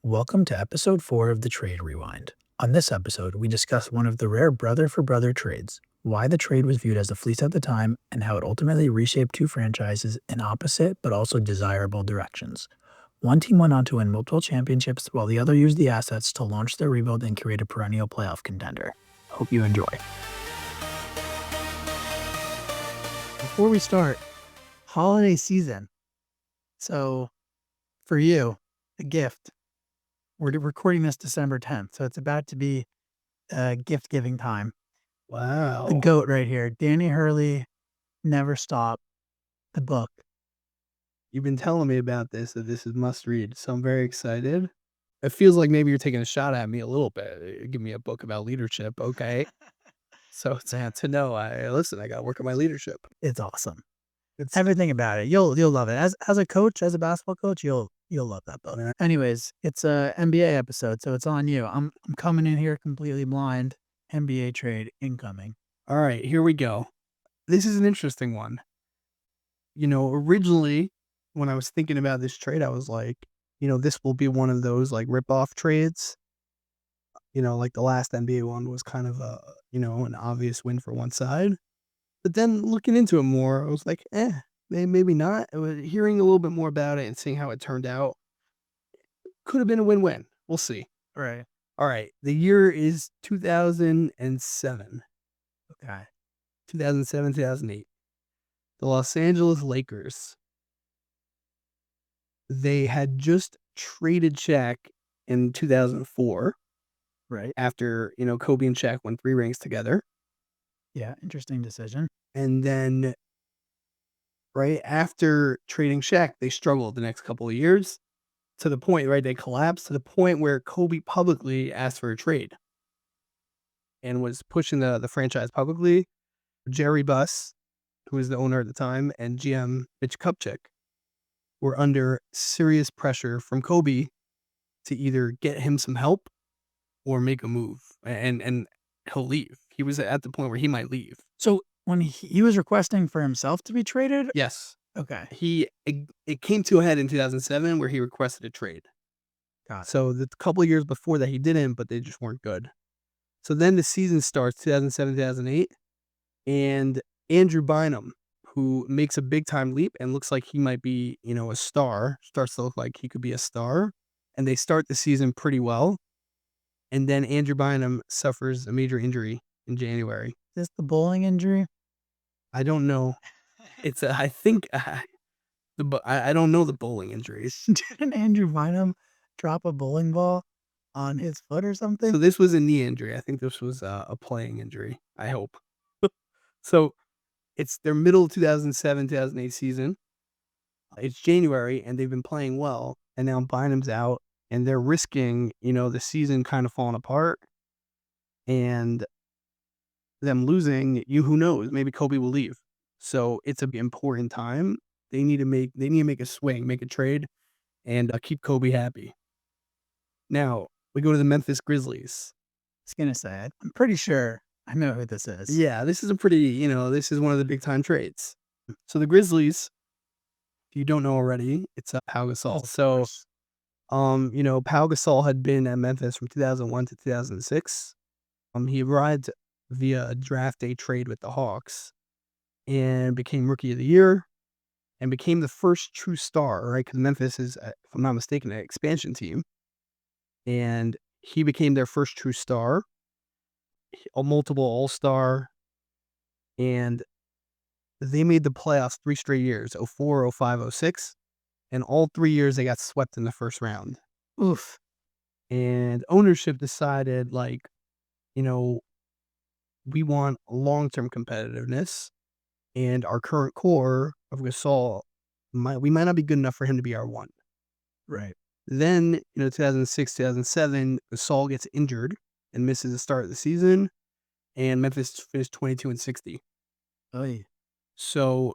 Welcome to episode 4 of the Trade Rewind. On this episode, we discuss one of the rare brother for brother trades, why the trade was viewed as a fleece at the time, and how it ultimately reshaped two franchises in opposite but also desirable directions. One team went on to win multiple championships, while the other used the assets to launch their rebuild and create a perennial playoff contender. Hope you enjoy. Before we start, holiday season. So, for you, a gift. We're recording this December 10th, so it's about to be gift giving time. Wow. The GOAT right here, Danny Hurley, Never Stop, the book. You've been telling me about this, that this is must read, so I'm very excited. It feels like maybe you're taking a shot at me a little bit. Give me a book about leadership, okay? So it's to know. I got to work on my leadership. It's awesome. It's Everything about it. You'll love it. As a coach, as a basketball coach, you'll love that book. Yeah. Anyways, it's a NBA episode, so it's on you. I'm coming in here completely blind. NBA trade incoming. all right. Here we go. This is an interesting one. Originally when I was thinking about this trade, I was like, this will be one of those like rip-off trades. Like the last NBA one was kind of an obvious win for one side. But then looking into it more, I was like, maybe not. Hearing a little bit more about it and seeing how it turned out could have been a win-win. We'll see. Right. All right. The year is 2007. Okay. 2007, 2008. The Los Angeles Lakers. They had just traded Shaq in 2004 Right. after, Kobe and Shaq won 3 rings together. Yeah. Interesting decision. And then right after trading Shaq, they struggled the next couple of years to the point, right? They collapsed to the point where Kobe publicly asked for a trade and was pushing the franchise publicly. Jerry Buss, who was the owner at the time, and GM Mitch Kupchak were under serious pressure from Kobe to either get him some help or make a move, and he'll leave. He was at the point where he might leave. So when he was requesting for himself to be traded? Yes. Okay. It came to a head in 2007 where he requested a trade. Got it. So the couple of years before that he didn't, but they just weren't good. So then the season starts 2007, 2008, and Andrew Bynum, who makes a big time leap and looks like he might be, a star, starts to look like he could be a star. And they start the season pretty well. And then Andrew Bynum suffers a major injury in January. Is this the bowling injury? I don't know. I think I don't know the bowling injuries. Didn't Andrew Bynum drop a bowling ball on his foot or something? So this was a knee injury. I think this was a playing injury. I hope. So it's their middle 2007, 2008 season. It's January and they've been playing well. And now Bynum's out and they're risking, the season kind of falling apart and them losing. Who knows? Maybe Kobe will leave. So it's an important time. They need to make a swing, make a trade, and keep Kobe happy. Now we go to the Memphis Grizzlies. I was gonna say I'm pretty sure I know who this is. Yeah, this is this is one of the big time trades. So the Grizzlies, if you don't know already, it's Pau Gasol. So, Pau Gasol had been at Memphis from 2001 to 2006. He arrived via a draft day trade with the Hawks and became Rookie of the Year and became the first true star, right? Because Memphis is, if I'm not mistaken, an expansion team. And he became their first true star, a multiple all-star, and they made the playoffs 3 straight years, 04, 05, 06, and all 3 years they got swept in the first round. Oof. And ownership decided, we want long-term competitiveness, and our current core of Gasol, we might not be good enough for him to be our one. Right. Then, 2006, 2007, Gasol gets injured and misses the start of the season, and Memphis finished 22-60. Oh yeah. So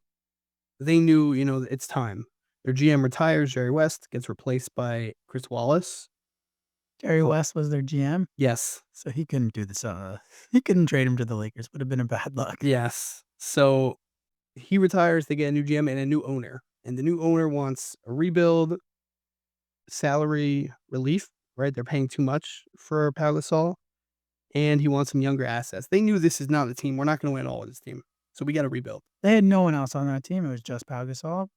they knew, it's time. Their GM retires, Jerry West gets replaced by Chris Wallace. Jerry West was their GM, Yes. so he couldn't do this. He couldn't trade him to the Lakers. Would have been a bad luck. Yes. So he retires, they get a new GM and a new owner. And the new owner wants a rebuild, salary relief, right? They're paying too much for Pau Gasol, and he wants some younger assets. They knew this is not the team. We're not going to win all with this team, so we got to rebuild. They had no one else on that team. It was just Pau Gasol.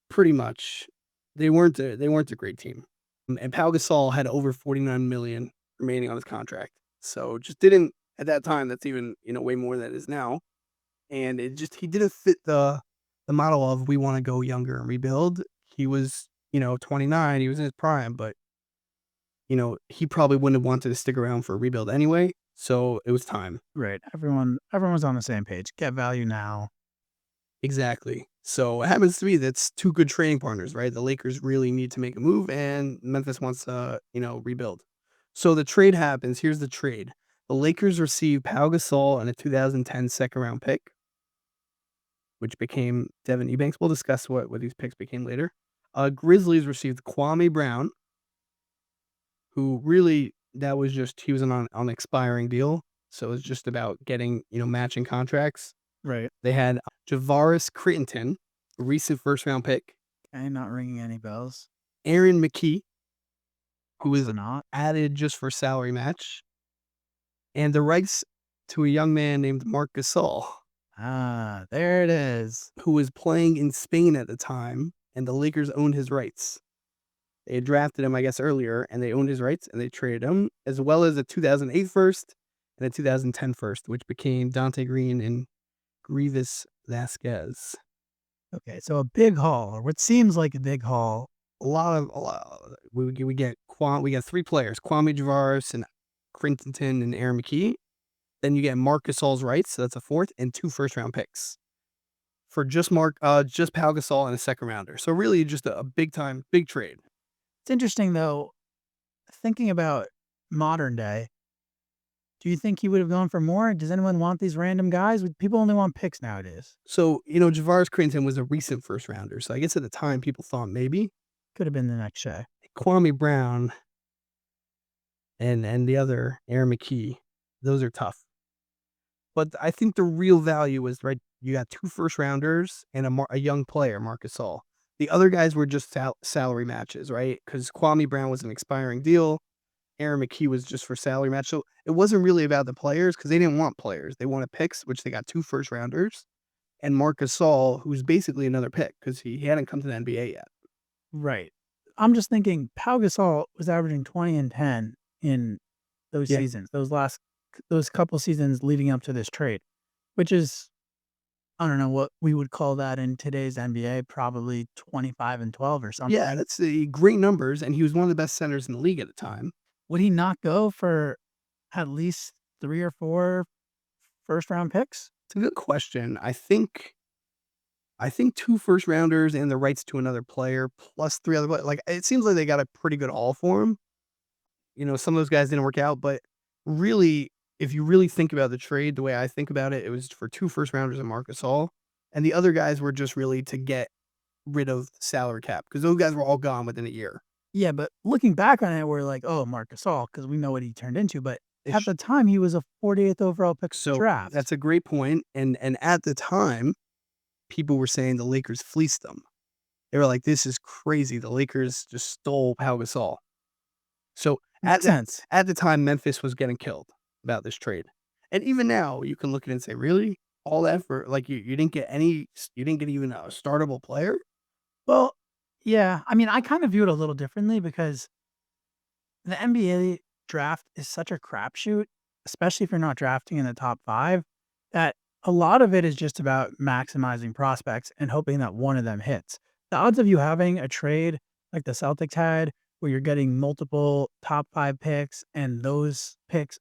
Pretty much, they weren't a great team. And Pau Gasol had over 49 million remaining on his contract, so just didn't at that time. That's even way more than it is now, and he didn't fit the model of we want to go younger and rebuild. He was 29. He was in his prime, but he probably wouldn't have wanted to stick around for a rebuild anyway. So it was time. Right. Everyone was on the same page. Get value now. Exactly. So it happens to be that's two good trading partners, right? The Lakers really need to make a move, and Memphis wants to, rebuild. So the trade happens. Here's the trade. The Lakers receive Pau Gasol and a 2010 second round pick, which became Devin Eubanks. We'll discuss what these picks became later. Grizzlies received Kwame Brown, who really he was on an expiring deal. So it was just about getting, matching contracts. Right. They had Javaris Crittenton, a recent first round pick. Okay, not ringing any bells. Aaron McKee, who was not added just for salary match. And the rights to a young man named Marc Gasol. Ah, there it is. Who was playing in Spain at the time, and the Lakers owned his rights. They had drafted him, I guess, earlier, and they owned his rights, and they traded him, as well as a 2008 first and a 2010 first, which became Dante Green and Grievous Vasquez. Okay, so a big haul, or what seems like a big haul. We get three players: Kwame Javaris and Crittenton and Aaron McKee. Then you get Marc Gasol's rights, so that's a fourth, and 2 first round picks for just Pau Gasol and a second rounder. So really, just a big trade. It's interesting though, thinking about modern day. Do you think he would have gone for more? Does anyone want these random guys? People only want picks nowadays. So, Javaris Crittenton was a recent first rounder. So I guess at the time people thought maybe. Could have been the next Shea. Kwame Brown and the other, Aaron McKee, those are tough. But I think the real value is, right, you got 2 first rounders and a young player, Marc Gasol. The other guys were just salary matches, right? Because Kwame Brown was an expiring deal. Aaron McKee was just for salary match. So it wasn't really about the players because they didn't want players. They wanted picks, which they got 2 first rounders, and Marc Gasol, who's basically another pick because he hadn't come to the NBA yet. Right. I'm just thinking Pau Gasol was averaging 20 and 10 in those seasons, those couple seasons leading up to this trade, which is, I don't know what we would call that in today's NBA, probably 25 and 12 or something. Yeah, that's great numbers, and he was one of the best centers in the league at the time. Would he not go for at least 3 or 4 first round picks? It's a good question. I think 2 first rounders and the rights to another player plus 3 other players. Like, it seems like they got a pretty good haul for him. Some of those guys didn't work out, but really, if you really think about the trade, the way I think about it, it was for 2 first rounders and Marc Gasol, and the other guys were just really to get rid of the salary cap because those guys were all gone within a year. Yeah, but looking back on it, we're like, oh, Marc Gasol, because we know what he turned into. But at the time, he was a 48th overall pick of the draft. That's a great point. And at the time, people were saying the Lakers fleeced them. They were like, this is crazy. The Lakers just stole Pau Gasol. So at the time, Memphis was getting killed about this trade. And even now, you can look at it and say, really? All that for, like, you didn't get even a startable player? Well, yeah. I mean, I kind of view it a little differently because the NBA draft is such a crapshoot, especially if you're not drafting in the top 5, that a lot of it is just about maximizing prospects and hoping that one of them hits. The odds of you having a trade like the Celtics had, where you're getting multiple top 5 picks and those picks,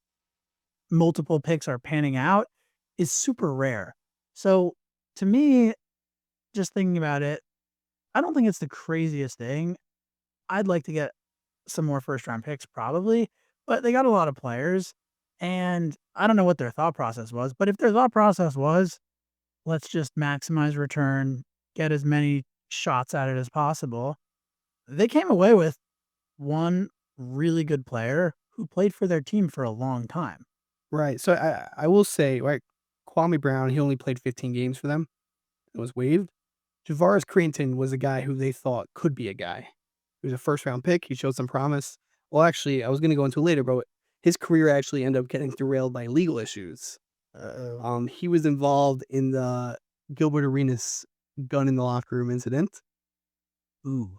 multiple picks are panning out, is super rare. So to me, just thinking about it, I don't think it's the craziest thing. I'd like to get some more first round picks probably, but they got a lot of players and I don't know what their thought process was, but if their thought process was, let's just maximize return, get as many shots at it as possible, they came away with one really good player who played for their team for a long time. Right. So I will say, right, Kwame Brown, he only played 15 games for them. It was waived. Javaris Crittenton was a guy who they thought could be a guy. He was a first-round pick. He showed some promise. Well, actually, I was going to go into it later, but his career actually ended up getting derailed by legal issues. He was involved in the Gilbert Arenas gun in the locker room incident Ooh.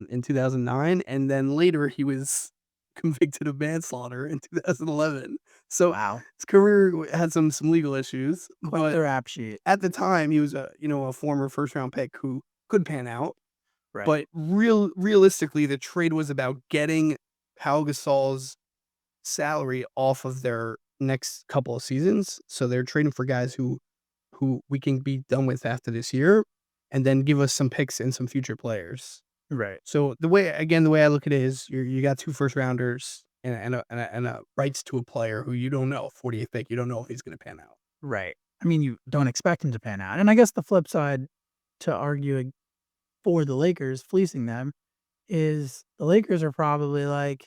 in 2009, and then later he was convicted of manslaughter in 2011. So Wow. his career had some legal issues, Quite the but rap sheet. at the time he was a former first round pick who could pan out. Right. But realistically, the trade was about getting Pau Gasol's salary off of their next couple of seasons. So they're trading for guys who we can be done with after this year, and then give us some picks and some future players. Right. So the way I look at it is you got 2 first rounders and a rights to a player who you don't know, 48th pick, you don't know if he's gonna pan out. Right. I mean, you don't expect him to pan out. And I guess the flip side to arguing for the Lakers fleecing them is the Lakers are probably like,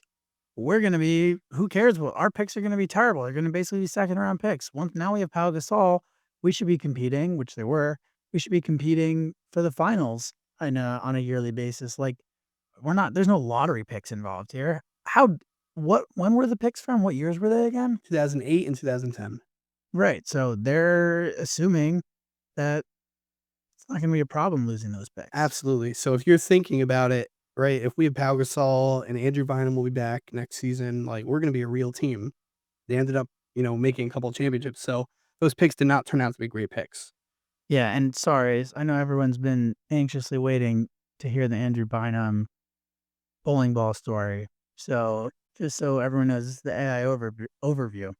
we're going to be, who cares what our picks are going to be terrible. They're going to basically be second round picks. Once now we have Pau Gasol, we should be competing, which they were. We should be competing for the finals on a yearly basis. Like there's no lottery picks involved here. When were the picks from? What years were they again? 2008 and 2010. Right. So they're assuming that it's not going to be a problem losing those picks. Absolutely. So if you're thinking about it, right, if we have Pau Gasol and Andrew Bynum will be back next season, like, we're gonna be a real team. They ended up, making a couple of championships, so those picks did not turn out to be great picks. Yeah, and sorry, I know everyone's been anxiously waiting to hear the Andrew Bynum bowling ball story. So just so everyone knows, this is the AI overview.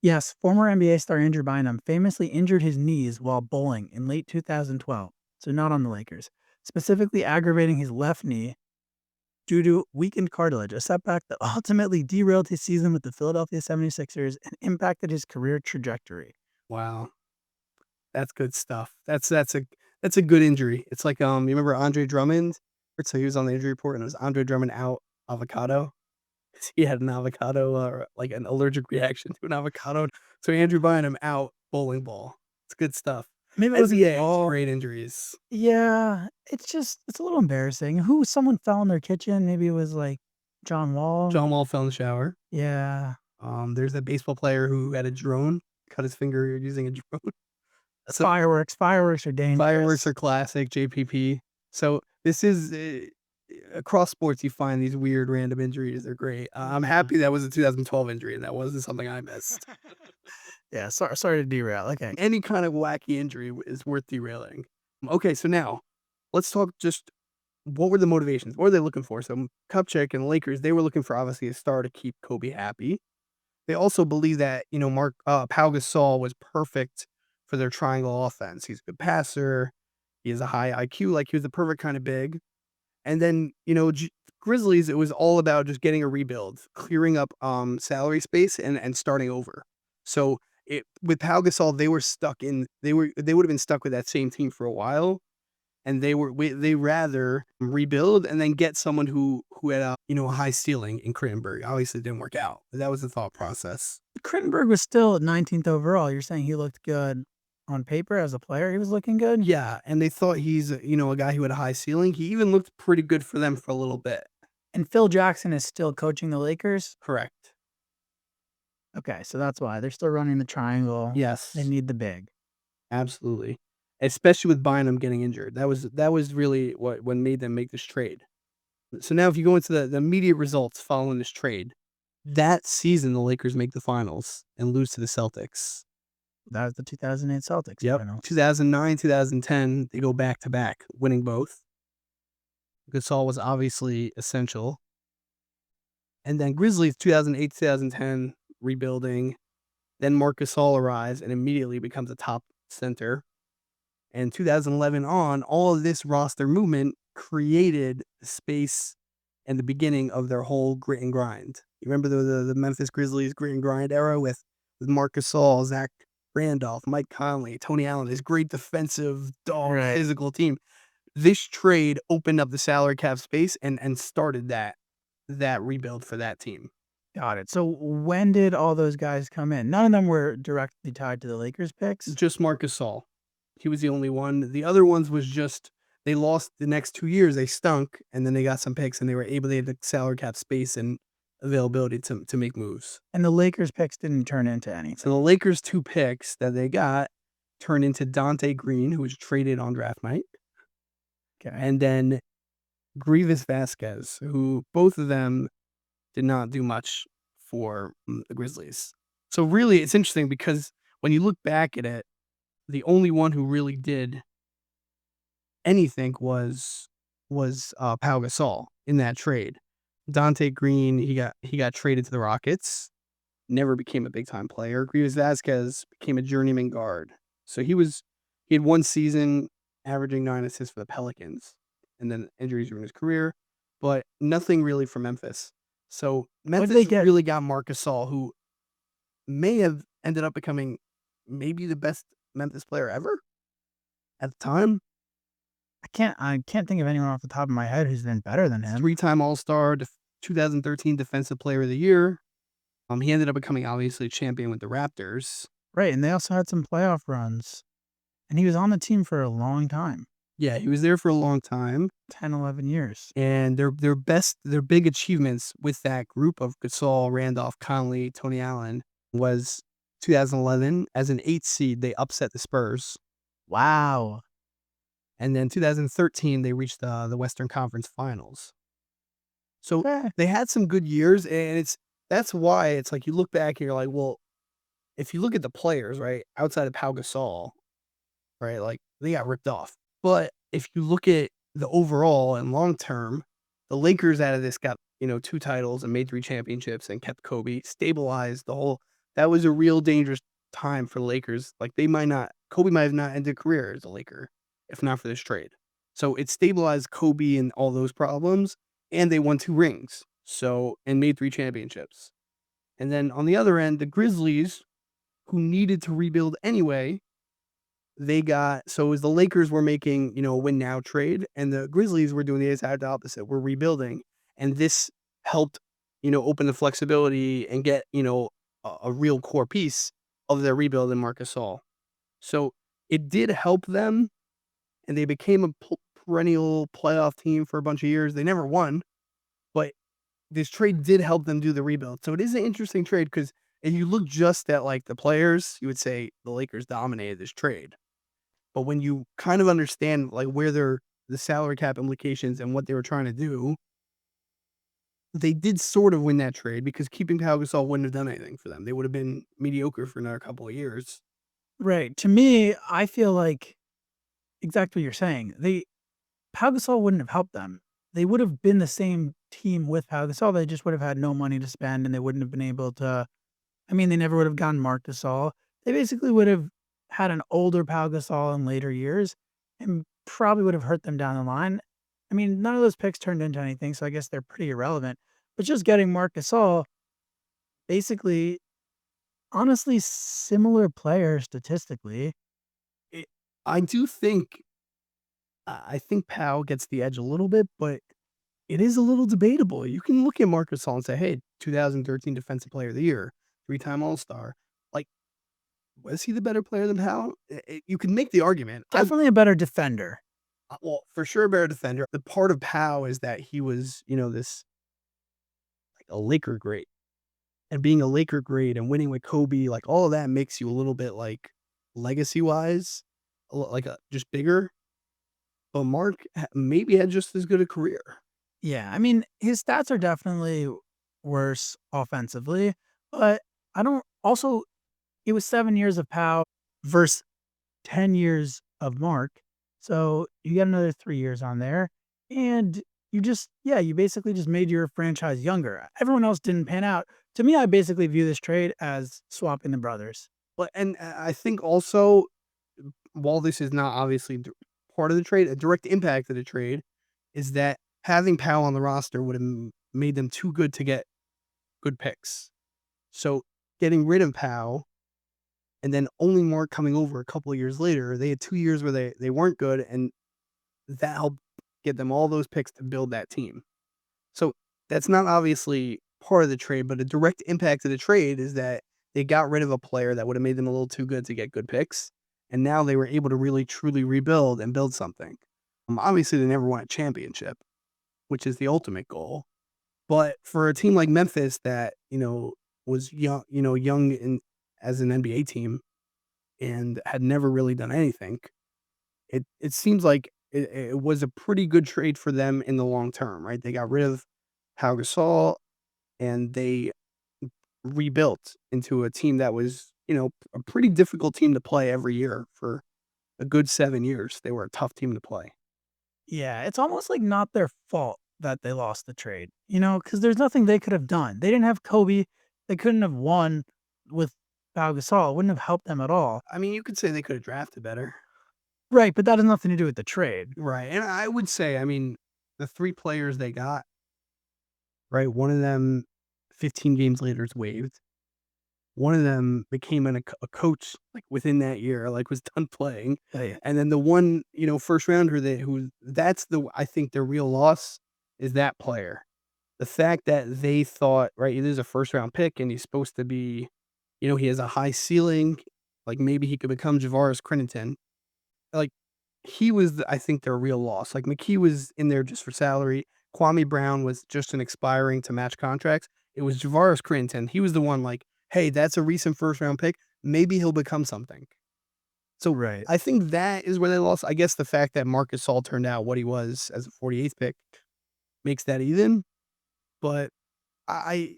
Yes, former NBA star Andrew Bynum famously injured his knees while bowling in late 2012, so not on the Lakers, specifically aggravating his left knee due to weakened cartilage, a setback that ultimately derailed his season with the Philadelphia 76ers and impacted his career trajectory. Wow. That's good stuff. That's a good injury. It's like, you remember Andre Drummond? So he was on the injury report, and it was Andre Drummond out, avocado. He had an avocado, like an allergic reaction to an avocado. So Andrew Bynum out, bowling ball. It's good stuff. Maybe it wasn't NBA, all. great injuries. Yeah, it's a little embarrassing. Someone fell in their kitchen. Maybe it was like John Wall. John Wall fell in the shower. Yeah. There's a baseball player who had a drone, cut his finger using a drone. So Fireworks are dangerous. fireworks are classic, JPP. So this is across sports, you find these weird random injuries. They're great. I'm happy that was a 2012 injury and that wasn't something I missed. Yeah, sorry to derail. Okay. Any kind of wacky injury is worth derailing. Okay, so now let's talk just what were the motivations? What were they looking for? So Kupchak and Lakers, they were looking for obviously a star to keep Kobe happy. They also believe that, Pau Gasol was perfect for their triangle offense. He's a good passer. He has a high IQ. Like, he was the perfect kind of big. And then, Grizzlies, it was all about just getting a rebuild, clearing up salary space and starting over. So with Pau Gasol, they would have been stuck with that same team for a while. And they rather rebuild and then get someone who had a high ceiling in Crittenberg. Obviously, it didn't work out, but that was the thought process. Crittenberg was still 19th overall. You're saying he looked good on paper as a player? He was looking good? Yeah, and they thought he's a guy who had a high ceiling. He even looked pretty good for them for a little bit. And Phil Jackson is still coaching the Lakers? Correct. Okay, so that's why. They're still running the triangle. Yes. They need the big. Absolutely. Especially with Bynum getting injured. That was really what made them make this trade. So now if you go into the immediate results following this trade, that season the Lakers make the finals and lose to the Celtics. That was the 2008 Celtics. Yep. Final. 2009, 2010, they go back to back, winning both. Gasol was obviously essential. And then Grizzlies 2008, 2010, rebuilding. Then Marc Gasol arrives and immediately becomes a top center. And 2011 on, all of this roster movement created space and the beginning of their whole grit and grind. You remember the Memphis Grizzlies grit and grind era with Marc Gasol, Zach Randolph, Mike Conley, Tony Allen, this great defensive, physical team. This trade opened up the salary cap space and started that rebuild for that team. Got it. So when did all those guys come in? None of them were directly tied to the Lakers picks? Just Marc Gasol. He was the only one. The other ones was just they lost the next 2 years. They stunk, and then they got some picks, and they had the salary cap space and availability to make moves. And the Lakers picks didn't turn into So anything. the Lakers' 2 picks that they got turned into Dante Green, who was traded on draft night, Okay. and then Grievous Vasquez, who both of them did not do much for the Grizzlies. So really, it's interesting because when you look back at it, the only one who really did anything was Pau Gasol in that trade. Dante Green, he got traded to the Rockets, never became a big time player. Grievous Vasquez became a journeyman guard. So he had 1 season averaging 9 assists for the Pelicans, and then injuries ruined his career, but nothing really for Memphis. So What did they Memphis get? really got Marc Gasol, who may have ended up becoming maybe the best Memphis player ever at the time. I can't think of anyone off the top of my head who's been better than him. 3-time All-Star, 2013 Defensive Player of the Year. He ended up becoming obviously champion with the Raptors. Right, and they also had some playoff runs. And he was on the team for a long time. Yeah, he was there for a long time. 10, 11 years. And their big achievements with that group of Gasol, Randolph, Conley, Tony Allen was 2011 as an 8th seed, they upset the Spurs. Wow. And then 2013 they reached the Western Conference Finals. So Eh, they had some good years, and that's why it's like you look back and you're like, well, if you look at the players, right, outside of Pau Gasol, right, like they got ripped off. But if you look at the overall and long term, the Lakers out of this got 2 titles and made 3 championships and kept Kobe, stabilized the whole. That was a real dangerous time for the Lakers. Like Kobe might have not ended a career as a Laker if not for this trade. So it stabilized Kobe and all those problems, and they won 2 rings. So and made 3 championships. And then on the other end, the Grizzlies, who needed to rebuild anyway, so it was the Lakers were making, a win now trade, and the Grizzlies were doing the exact opposite. We're rebuilding. And this helped, open the flexibility and get, a real core piece of their rebuild in Marc Gasol. So it did help them, and they became a perennial playoff team for a bunch of years. They never won, but this trade did help them do the rebuild. So it is an interesting trade because if you look just at like the players, you would say the Lakers dominated this trade. But when you kind of understand like where the salary cap implications and what they were trying to do, they did sort of win that trade because keeping Pau Gasol wouldn't have done anything for them. They would have been mediocre for another couple of years. right. To me, I feel like exactly what you're saying. Pau Gasol wouldn't have helped them. They would have been the same team with Pau Gasol. They just would have had no money to spend, and they wouldn't have been able to. I mean, they never would have gotten Marc Gasol. They basically would have had an older Pau Gasol in later years, and probably would have hurt them down the line. I mean, none of those picks turned into anything, so I guess they're pretty irrelevant. But just getting Marc Gasol, basically, honestly, similar player statistically. It, I do think I think Pau gets the edge a little bit, but it is a little debatable. You can look at Marc Gasol and say, "Hey, 2013 Defensive Player of the Year, 3-time All-Star." Like, was he the better player than Pau? You can make the argument. Definitely a better defender. Well, for sure, a better defender. The part of Pau is that he was, this like a Laker great, and being a Laker great and winning with Kobe, like all of that makes you a little bit like legacy wise, like just bigger. But Mark maybe had just as good a career. Yeah, I mean, his stats are definitely worse offensively, but I don't also it was 7 years of Pau versus 10 years of Mark. So you get another 3 years on there. And you basically just made your franchise younger. Everyone else didn't pan out. To me, I basically view this trade as swapping the brothers. But and I think also, while this is not obviously part of the trade, a direct impact of the trade is that having Powell on the roster would have made them too good to get good picks. So getting rid of Powell and then only Mark coming over a couple of years later, they had 2 years where they weren't good, and that helped get them all those picks to build that team. So that's not obviously part of the trade, but a direct impact of the trade is that they got rid of a player that would have made them a little too good to get good picks. And now they were able to really truly rebuild and build something. Obviously, they never won a championship, which is the ultimate goal. But for a team like Memphis that, was young as an NBA team and had never really done anything, it seems like it was a pretty good trade for them in the long term, right? They got rid of Pau Gasol and they rebuilt into a team that was, a pretty difficult team to play every year for a good 7 years. They were a tough team to play. Yeah, it's almost like not their fault that they lost the trade, because there's nothing they could have done. They didn't have Kobe. They couldn't have won with Pau Gasol. It wouldn't have helped them at all. I mean, you could say they could have drafted better. Right, but that has nothing to do with the trade. Right, and I would say, I mean, the 3 players they got, right, one of them 15 games later is waived. One of them became a coach, like, within that year, like, was done playing, Yeah. and then the one, first rounder that's I think the real loss is that player. The fact that they thought, right, it is a first round pick and he's supposed to be, he has a high ceiling, like, maybe he could become Javaris Crittenton. Like, he was, I think, their real loss. Like, McKee was in there just for salary. Kwame Brown was just an expiring to match contracts. It was Javaris Crittenton. He was the one like, hey, that's a recent first round pick. Maybe he'll become something. So Right. I think that is where they lost. I guess the fact that Marcus Saul turned out what he was as a 48th pick makes that even. But I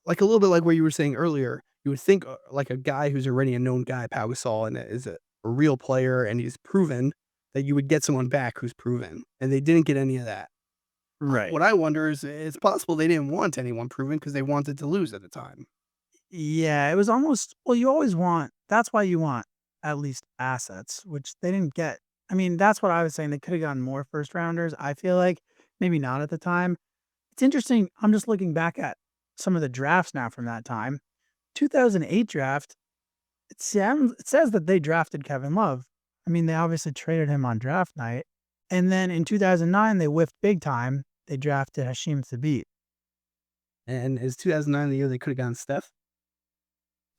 like a little bit like what you were saying earlier. You would think like a guy who's already a known guy, Pau Gasol, and is a real player, and he's proven that you would get someone back who's proven, and they didn't get any of that. Right. What I wonder is, it's possible they didn't want anyone proven because they wanted to lose at the time. Yeah, it was almost well, you always want that's why you want at least assets, which they didn't get. I mean, that's what I was saying. They could have gotten more first rounders. I feel like maybe not at the time. It's interesting. I'm just looking back at some of the drafts now from that time. 2008 draft, it says that they drafted Kevin Love. I mean, they obviously traded him on draft night. And then in 2009, they whiffed big time. They drafted Hashim Thabit. And is 2009 the year they could have gotten Steph?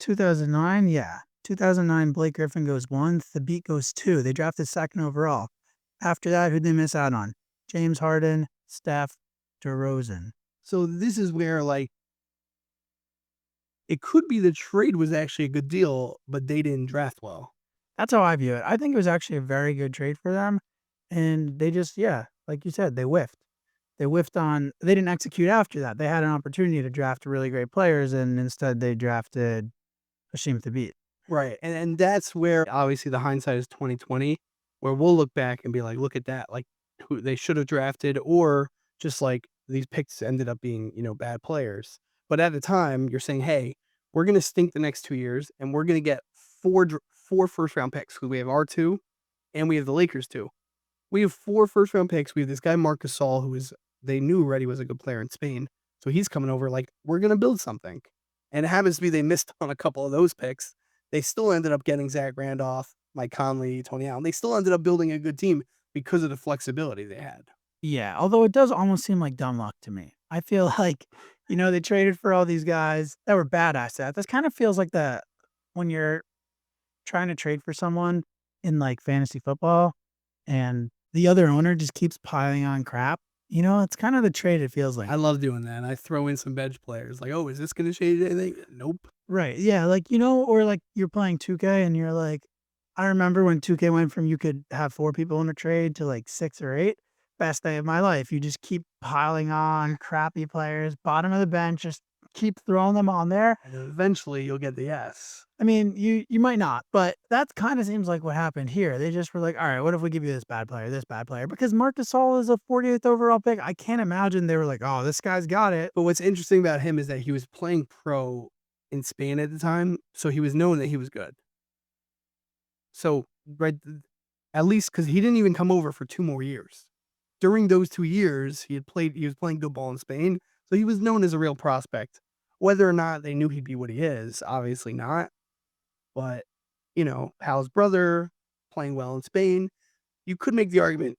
2009, yeah. 2009, Blake Griffin goes 1, Thabit goes 2. They drafted second overall. After that, who'd they miss out on? James Harden, Steph, DeRozan. So this is where, like, it could be the trade was actually a good deal, but they didn't draft well. That's how I view it. I think it was actually a very good trade for them. And they just, yeah, like you said, they whiffed. They didn't execute after that. They had an opportunity to draft really great players, and instead they drafted Hashim Thabit. Right, and that's where obviously the hindsight is 2020, where we'll look back and be like, "Look at that, like, who they should have drafted," or just like these picks ended up being, bad players. But at the time, you're saying, "Hey, we're gonna stink the next 2 years, and we're gonna get 4 first round picks because we have our 2 and we have the Lakers 2. We have 4 first round picks. We have this guy Marcus Gasol, who is they knew already was a good player in Spain, so he's coming over. Like, we're gonna build something." And it happens to be they missed on a couple of those picks. They still ended up getting Zach Randolph, Mike Conley, Tony Allen. They still ended up building a good team because of the flexibility they had. Yeah, although it does almost seem like dumb luck to me. I feel like, they traded for all these guys that were bad assets. This kind of feels like when you're trying to trade for someone in like fantasy football and the other owner just keeps piling on crap. It's kind of the trade it feels like. I love doing that. I throw in some bench players like, "Oh, is this going to change anything?" Nope. Right. Yeah. Like, or like you're playing 2K and you're like, I remember when 2K went from you could have 4 people in a trade to like 6 or 8. Best day of my life. You just keep piling on crappy players, bottom of the bench, just keep throwing them on there. And eventually you'll get the yes. I mean, you might not, but that kind of seems like what happened here. They just were like, all right, what if we give you this bad player, this bad player? Because Marc Gasol is a 48th overall pick. I can't imagine they were like, oh, this guy's got it. But what's interesting about him is that he was playing pro in Spain at the time, so he was known that he was good. So, right, at least because he didn't even come over for 2 more years. During those 2 years, he was playing good ball in Spain, so he was known as a real prospect. Whether or not they knew he'd be what he is, obviously not. But, Hal's brother playing well in Spain, you could make the argument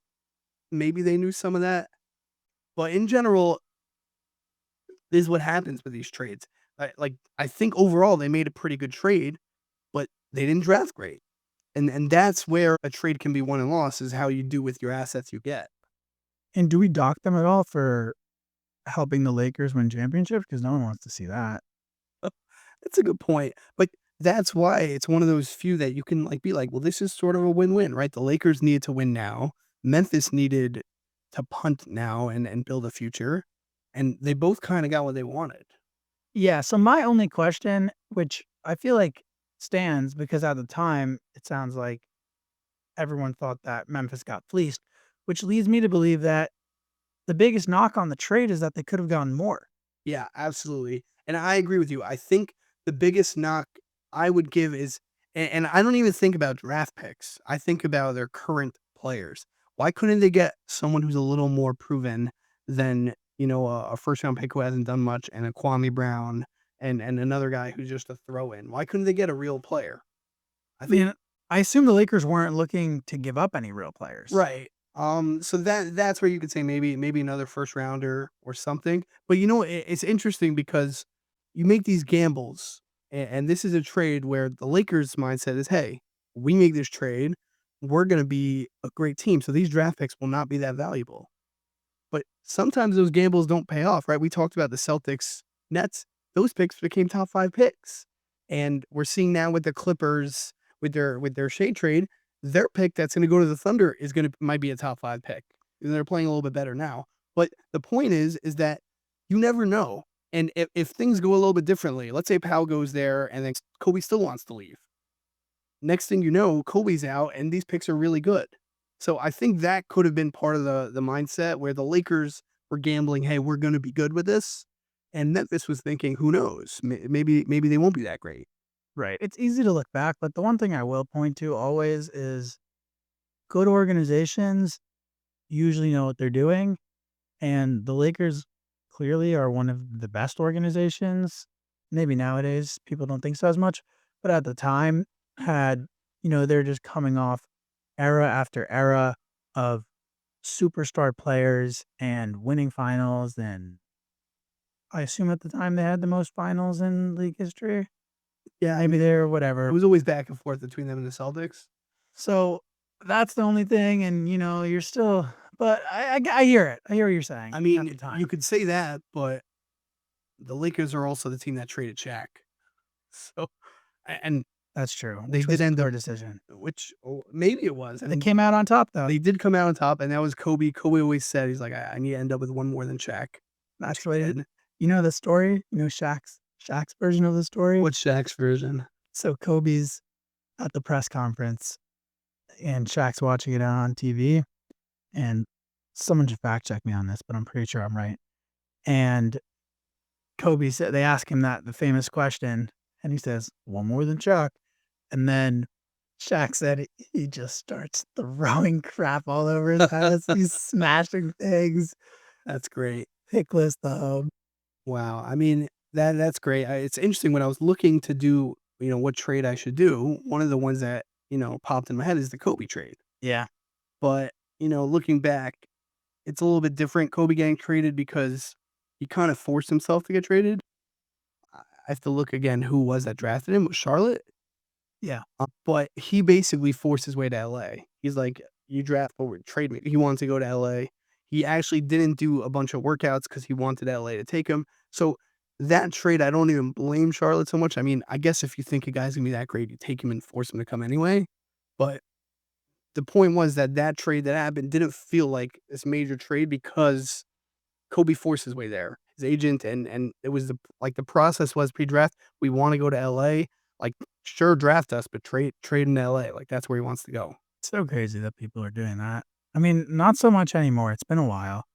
maybe they knew some of that. But in general, this is what happens with these trades. I think overall they made a pretty good trade, but they didn't draft great. And that's where a trade can be won and lost, is how you do with your assets you get. And do we dock them at all for helping the Lakers win championships? Because no one wants to see that. That's a good point. But that's why it's one of those few that you can be like, well, this is sort of a win-win, right? The Lakers needed to win now. Memphis needed to punt now and build a future. And they both kind of got what they wanted. Yeah, so my only question, which I feel like stands because at the time it sounds like everyone thought that Memphis got fleeced, which leads me to believe that the biggest knock on the trade is that they could have gotten more. Yeah, absolutely. And I agree with you. I think the biggest knock I would give is, and I don't even think about draft picks. I think about their current players. Why couldn't they get someone who's a little more proven than, a first round pick who hasn't done much, and a Kwame Brown, and another guy who's just a throw in? Why couldn't they get a real player? I I think mean, I assume the Lakers weren't looking to give up any real players. right. So that's where you could say maybe another first rounder or something. But it's interesting because you make these gambles, and this is a trade where the Lakers' mindset is, hey, we make this trade, we're going to be a great team, so these draft picks will not be that valuable. But sometimes those gambles don't pay off, right? We talked about the Celtics, Nets; those picks became top 5 picks, and we're seeing now with the Clippers with their shade trade, their pick that's going to go to the Thunder might be a top 5 pick. And they're playing a little bit better now. But the point is that you never know. And if things go a little bit differently, let's say Powell goes there and then Kobe still wants to leave. Next thing you know, Kobe's out and these picks are really good. So I think that could have been part of the mindset where the Lakers were gambling, hey, we're going to be good with this. And Memphis was thinking, who knows? Maybe they won't be that great. Right. It's easy to look back, but the one thing I will point to always is good organizations usually know what they're doing. And the Lakers clearly are one of the best organizations. Maybe nowadays people don't think so as much, but at the time had, they're just coming off era after era of superstar players and winning finals. And I assume at the time they had the most finals in league history. Yeah, Maybe they're it whatever. was always back and forth between them and the Celtics. So that's the only thing. And, you're still, but I hear it. I hear what you're saying I at the mean, time. you could say that, but the Lakers are also the team that traded Shaq. So, and That's true. they Which was did a end poor up, decision. maybe it was. They And came out on top though. they did come out on top, and that was Kobe. Kobe always said, he's like, I need to end up with one more than Shaq. Which That's he what it did. you know the story? Shaq's version of the story? What's Shaq's version? So Kobe's at the press conference and Shaq's watching it on TV, and someone should fact check me on this, but I'm pretty sure I'm right. And Kobe said they ask him the famous question, and he says, "One more than Chuck." And then Shaq said he just starts throwing crap all over his house. He's smashing things, That's great. pickless the home. Wow. I mean, that's great. It's interesting when I was looking to do, what trade I should do. One of the ones that popped in my head is the Kobe trade. Yeah. But looking back, it's a little bit different. Kobe getting traded because he kind of forced himself to get traded. I have to look again who was that drafted him. Was Charlotte? Yeah. But he basically forced his way to LA. He's like, "You draft forward, trade me." He wanted to go to LA. He actually didn't do a bunch of workouts because he wanted LA to take him. So that trade, I don't even blame Charlotte so much. I mean, I guess if you think a guy's gonna be that great, you take him and force him to come anyway. But the point was that trade that happened didn't feel like this major trade because Kobe forced his way there. His agent and it was the process was pre-draft, we wanna go to LA, like, sure, draft us, but trade in LA, like, that's where he wants to go. It's so crazy that people are doing that. I mean, not so much anymore. It's been a while.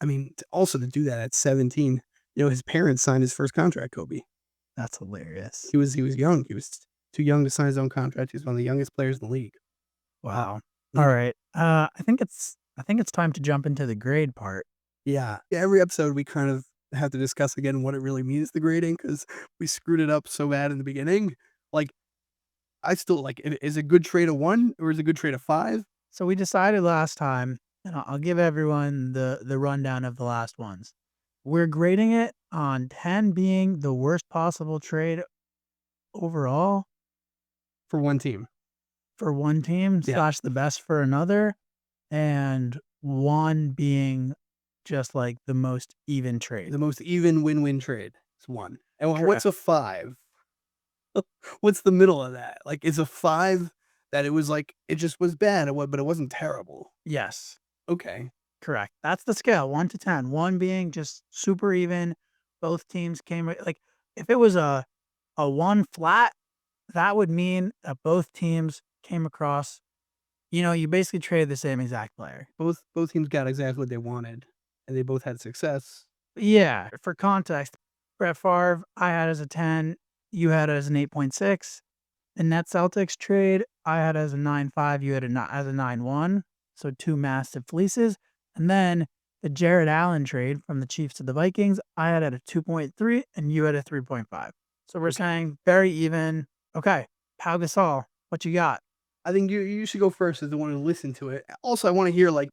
I mean, also to do that at 17, his parents signed his first contract, Kobe. That's hilarious. He was young, he was too young to sign his own contract, he's one of the youngest players in the league. Wow. Yeah. All right. I think it's time to jump into the grade part. Yeah, every episode we kind of have to discuss again what it really means, the grading, because we screwed it up so bad in the beginning. Like, I still is a good trade a 1 or is a good trade a 5? So we decided last time, and I'll give everyone the rundown of the last ones. We're grading it on 10 being the worst possible trade overall. For one team. for one team Yeah. slash the best for another, and one being just like the most even trade. The most even win-win trade is 1. And what's Correct. a 5? What's the middle of that? Like, is a 5 that it was like it just was bad, but it wasn't terrible? Yes. Okay. Correct. That's the scale, 1 to 10. 1 being just super even. Both teams came like if it was a 1 flat, that would mean that both teams came across, you basically traded the same exact player. Both teams got exactly what they wanted, and they both had success. Yeah, for context, Brett Favre, I had as a 10, you had as an 8.6. The Nets Celtics trade, I had as a 9.5, you had as a 9.1. So 2 massive fleeces. And then the Jared Allen trade from the Chiefs to the Vikings, I had at a 2.3 and you had a 3.5. So we're Okay. saying very even. Okay, Pau Gasol, what you got? I think you should go first as the one who listened to it. Also, I wanna hear, like,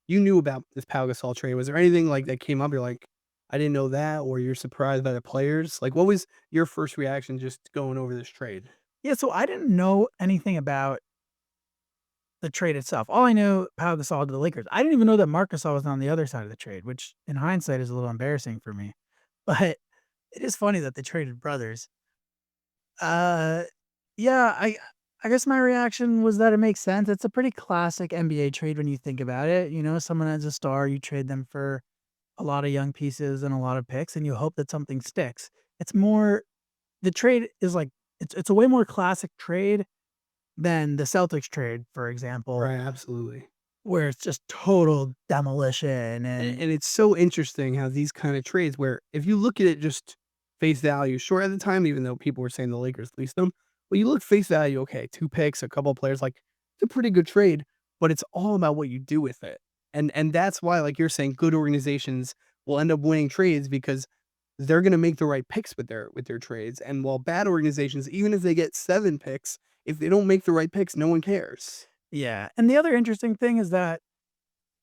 you knew about this Pau Gasol trade. Was there anything, like, that came up, you're like, "I didn't know that," or you're surprised by the players? Like, what was your first reaction just going over this trade? Yeah, so I didn't know anything about the trade itself. All I knew, Pau Gasol to the Lakers. I didn't even know that Marc Gasol was on the other side of the trade, which in hindsight is a little embarrassing for me. But it is funny that they traded brothers. Uh, yeah, I guess my reaction was that it makes sense. It's a pretty classic NBA trade when you think about it. Someone as a star, you trade them for a lot of young pieces and a lot of picks, and you hope that something sticks. It's more the trade is like it's a way more classic trade than the Celtics trade, for example, Right, absolutely. where it's just total demolition and And it's so interesting how these kind of trades where if you look at it just face value, sure, at the time, even though people were saying the Lakers leased them, but you look face value, okay, 2 picks, a couple of players, like, it's a pretty good trade, but it's all about what you do with it. And that's why, like you're saying, good organizations will end up winning trades because they're gonna make the right picks with their trades, and while bad organizations, even if they get 7 picks, if they don't make the right picks, no one cares. yeah. And the other interesting thing is that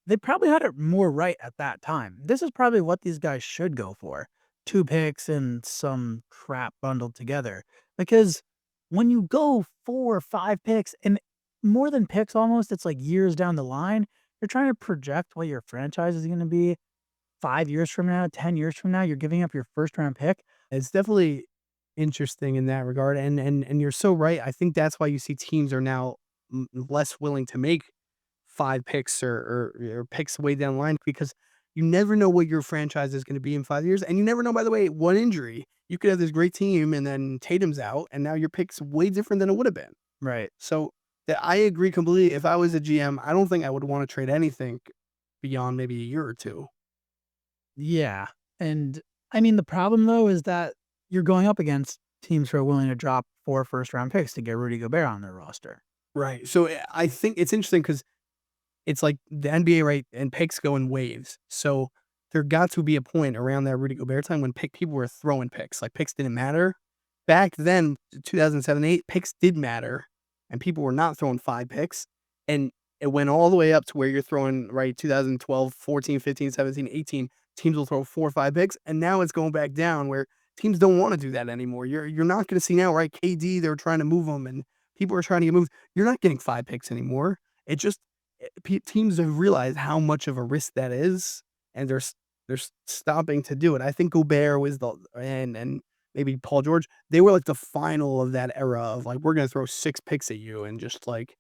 they probably had it more right at that time. This is probably what these guys should go for. 2 picks and some crap bundled together. Because when you go 4 or 5 picks and more than picks almost, it's like years down the line, you're trying to project what your franchise is gonna be 5 years from now, 10 years from now, you're giving up your first round pick. It's definitely interesting in that regard, and you're so right. I think that's why you see teams are now less willing to make 5 picks or picks way down the line because you never know what your franchise is going to be in 5 years, and you never know. By the way, one injury you could have this great team, and then Tatum's out, and now your pick's way different than it would have been. Right. So that I agree completely. If I was a GM, I don't think I would want to trade anything beyond maybe a year or two. Yeah. And I mean, the problem though is that you're going up against teams who are willing to drop 4 first round picks to get Rudy Gobert on their roster. Right. So I think it's interesting because it's like the NBA, right, and picks go in waves. So there got to be a point around that Rudy Gobert time when people were throwing picks. Like picks didn't matter. Back then, 2007, 8, picks did matter, and people were not throwing 5 picks. And it went all the way up to where you're throwing, right, 2012, 14, 15, 17, 18. Teams will throw 4 or 5 picks. And now it's going back down where teams don't want to do that anymore. You're not going to see now, right? KD, they're trying to move them, and people are trying to get moved. You're not getting 5 picks anymore. It just teams have realized how much of a risk that is, and they're stopping to do it. I think Gobert was the and maybe Paul George, they were like the final of that era of like we're gonna throw 6 picks at you and just like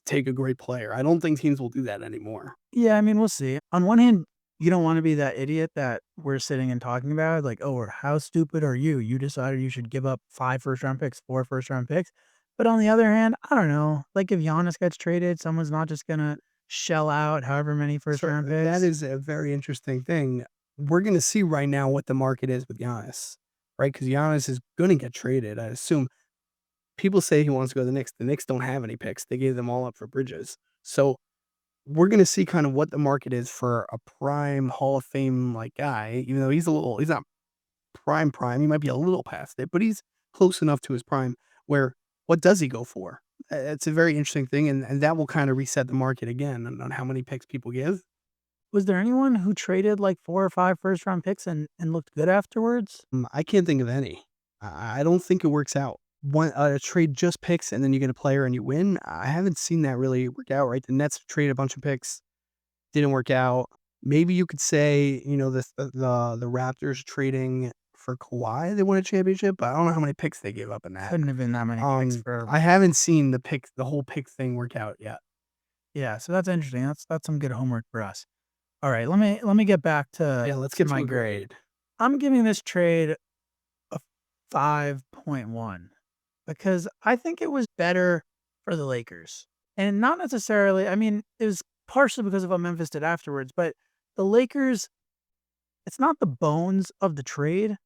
take a great player. I don't think teams will do that anymore. Yeah, I mean, we'll see. On one hand, you don't want to be that idiot that we're sitting and talking about, like, oh, or how stupid are you? You decided you should give up 5 first round picks, 4 first round picks. But on the other hand, I don't know. Like, if Giannis gets traded, someone's not just going to shell out however many first So round that picks. is a very interesting thing. We're gonna see right now what the market is with Giannis, right? Because Giannis is gonna get traded. I assume people say he wants to go to the Knicks. The Knicks don't have any picks. They gave them all up for Bridges. So we're gonna see kind of what the market is for a prime Hall of Fame like guy, even though he's not prime. He might be a little past it, but he's close enough to his prime where what does he go for? It's a very interesting thing, and that will kind of reset the market again on how many picks people give. Was there anyone who traded like 4 or 5 first round picks and looked good afterwards? I can't think of any. I don't think it works out. trade just picks and then you get a player and you win. I haven't seen that really work out, right? The Nets traded a bunch of picks, didn't work out. Maybe you could say, the Raptors trading for Kawhi, they won a championship, but I don't know how many picks they gave up in that. Couldn't have been that many picks for. I haven't seen the whole pick thing work out yet. Yeah, so that's interesting. That's some good homework for us. All right, let me get back to Let's get to my a grade. I'm giving this trade a 5.1 because I think it was better for the Lakers. And not necessarily, I mean, it was partially because of what Memphis did afterwards, but the Lakers, it's not the bones of the trade.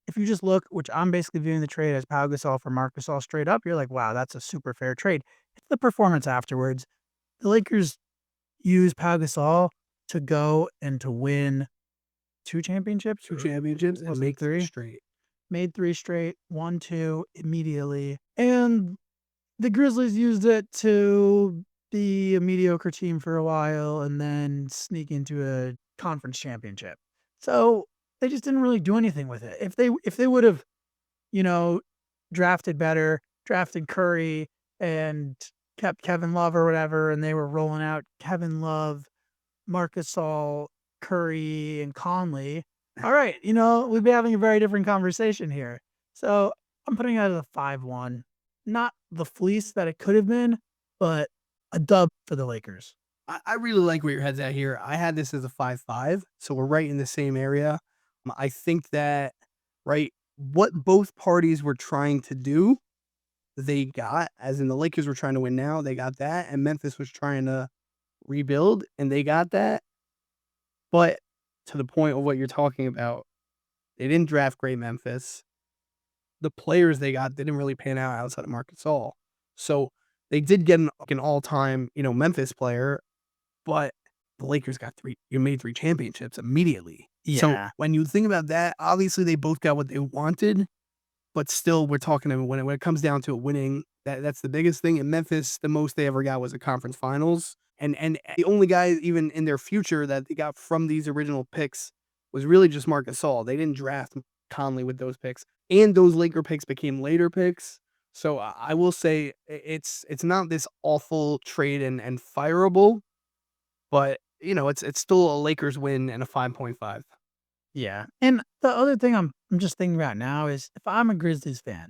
If you just look, which I'm basically viewing the trade as Pau Gasol for Marc Gasol straight up, you're like, wow, that's a super fair trade. It's the performance afterwards. The Lakers used Pau Gasol to go and to win 2 championships? And make 3 straight. Made 3 straight, won 2 immediately. And the Grizzlies used it to be a mediocre team for a while and then sneak into a conference championship. So they just didn't really do anything with it. If they would have, drafted better, drafted Curry and kept Kevin Love or whatever, and they were rolling out Kevin Love, Marc Gasol, Curry, and Conley. All right, we'd be having a very different conversation here. So I'm putting it at a 5-1. Not the fleece that it could have been, but a dub for the Lakers. I really like where your head's at here. I had this as a 5-5, so we're right in the same area. I think that, right, what both parties were trying to do, they got, as in the Lakers were trying to win now, they got that, and Memphis was trying to rebuild, and they got that. But to the point of what you're talking about, they didn't draft great Memphis. The players they got didn't really pan out outside of Marc Gasol. So they did get an all-time, Memphis player, but the Lakers got 3 championships immediately. Yeah. So when you think about that, obviously they both got what they wanted, but still we're talking about when it comes down to it winning, that's the biggest thing. In Memphis, the most they ever got was a conference finals. And the only guy even in their future that they got from these original picks was really just Marc Gasol. They didn't draft Conley with those picks. And those Laker picks became later picks. So I will say it's not this awful trade and fireable, but it's still a Lakers win and a 5.5. Yeah. And the other thing I'm just thinking about now is if I'm a Grizzlies fan,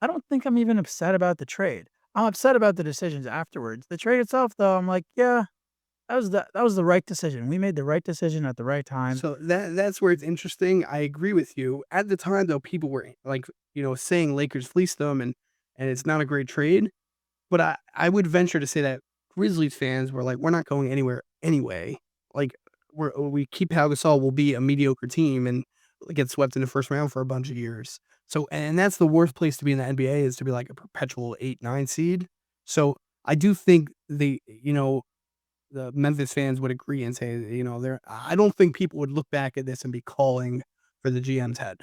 I don't think I'm even upset about the trade. I'm upset about the decisions afterwards. The trade itself, though, I'm like, yeah, that was the right decision. We made the right decision at the right time. So that's where it's interesting. I agree with you. At the time, though, people were like, saying Lakers fleeced them and it's not a great trade. But I would venture to say that Grizzlies fans were like, we're not going anywhere anyway. Like we keep Pau Gasol, we'll be a mediocre team and get swept in the first round for a bunch of years. So, and that's the worst place to be in the NBA is to be like a perpetual 8-9 seed. So I do think the Memphis fans would agree and say, I don't think people would look back at this and be calling for the GM's head.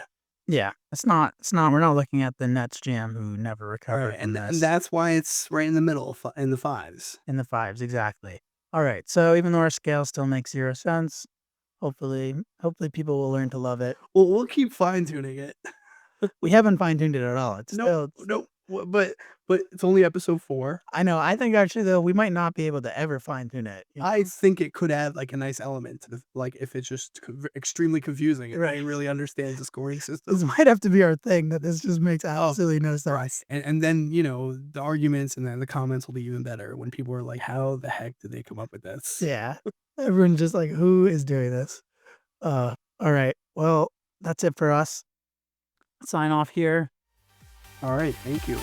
Yeah, it's not. We're not looking at the Nets GM who never recovered. Right, and that's why it's right in the middle, in the 5s. In the 5s, exactly. All right, so even though our scale still makes 0 sense, hopefully people will learn to love it. Well, we'll keep fine-tuning it. We haven't fine-tuned it at all. It's no, but it's only episode 4. I know. I think actually though we might not be able to ever fine-tune it. I think it could add like a nice element to if it's just extremely confusing and right. Really understands the scoring system. This might have to be our thing. That this just makes absolutely no sense. Right. And then the arguments and then the comments will be even better when people are like, "How the heck did they come up with this?" Yeah, everyone's just like, "Who is doing this?" All right. Well, that's it for us. Sign off here. All right. Thank you.